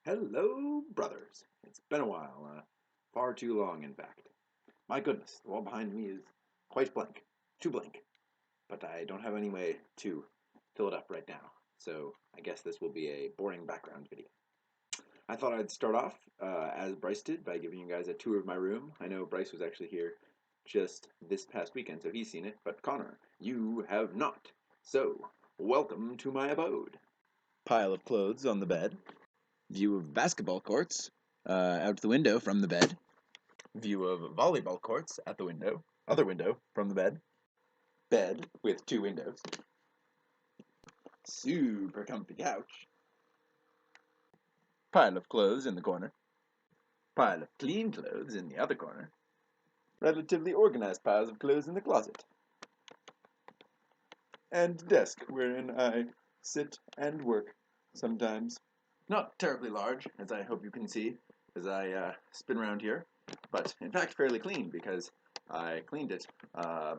Hello, brothers. It's been a while, far too long, in fact. My goodness, the wall behind me is quite blank, too blank, but I don't have any way to fill it up right now, so I guess this will be a boring background video. I thought I'd start off, as Bryce did, by giving you guys a tour of my room. I know Bryce was actually here just this past weekend, so he's seen it, but Connor, you have not. So, welcome to my abode. Pile of clothes on the bed. View of basketball courts out the window from the bed. View of volleyball courts at the window, other window from the bed. Bed with two windows. Super comfy couch. Pile of clothes in the corner. Pile of clean clothes in the other corner. Relatively organized piles of clothes in the closet. And desk wherein I sit and work sometimes. Not terribly large, as I hope you can see, as I spin around here, but in fact fairly clean because I cleaned it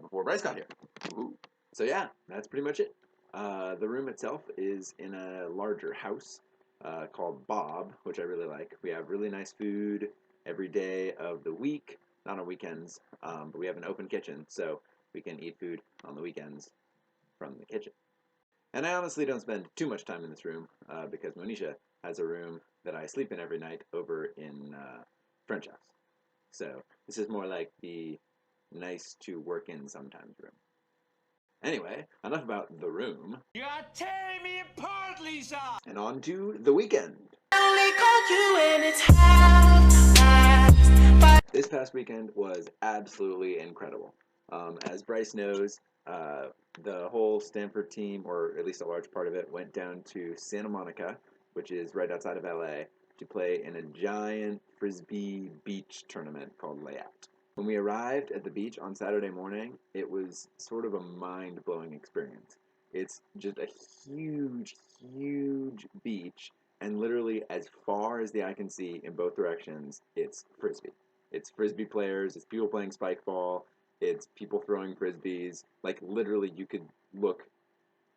before Bryce got here. Ooh. So yeah, that's pretty much it. The room itself is in a larger house called Bob, which I really like. We have really nice food every day of the week, not on weekends, but we have an open kitchen, so we can eat food on the weekends from the kitchen. And I honestly don't spend too much time in this room because Monisha has a room that I sleep in every night over in French house. So this is more like the nice to work in sometimes room. Anyway, enough about the room. You are tearing me apart, Lisa! And on to the weekend. This past weekend was absolutely incredible. As Bryce knows, the whole Stanford team, or at least a large part of it, went down to Santa Monica, which is right outside of LA, to play in a giant frisbee beach tournament called Layout. When we arrived at the beach on Saturday morning, it was sort of a mind-blowing experience. It's just a huge, huge beach, and literally as far as the eye can see in both directions, it's frisbee. It's frisbee players, it's people playing spike ball, it's people throwing frisbees. Like literally you could look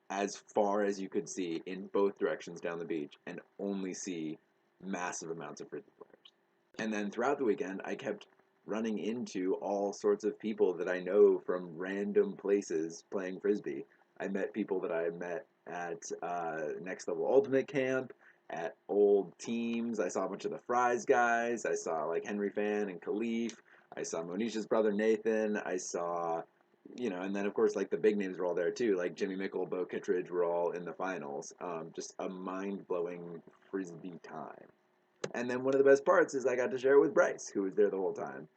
as far as you could see in both directions down the beach and only see massive amounts of frisbee players. And then throughout the weekend, I kept running into all sorts of people that I know from random places playing frisbee. I met people that I met at Next Level Ultimate Camp, at old teams. I saw a bunch of the Fries guys. I saw like Henry Fan and Khalif. I saw Monisha's brother Nathan. I saw, and then of course like the big names were all there too. Like Jimmy Mickle, Bo Kittredge were all in the finals. Just a mind-blowing frisbee time. And then one of the best parts is I got to share it with Bryce, who was there the whole time.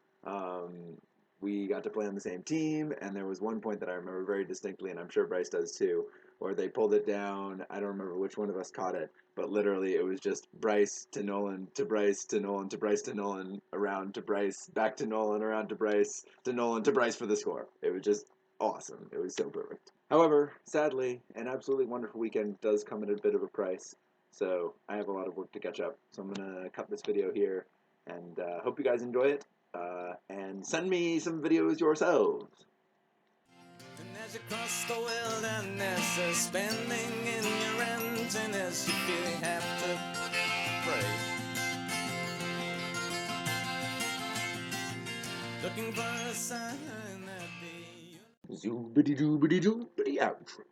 We got to play on the same team, and there was one point that I remember very distinctly, and I'm sure Bryce does too, where they pulled it down. I don't remember which one of us caught it, but literally it was just Bryce to Nolan, to Bryce to Nolan, to Bryce to Nolan, around to Bryce, back to Nolan, around to Bryce, to Nolan, to Bryce for the score. It was just awesome. It was so perfect. However, sadly, an absolutely wonderful weekend does come at a bit of a price. So I have a lot of work to catch up. So I'm going to cut this video here and hope you guys enjoy it. And send me some videos yourselves. And as you cross the wilderness, spending in your emptiness, you feel you have to pray. Looking for a sign that the Zoobity doobity doobity outro.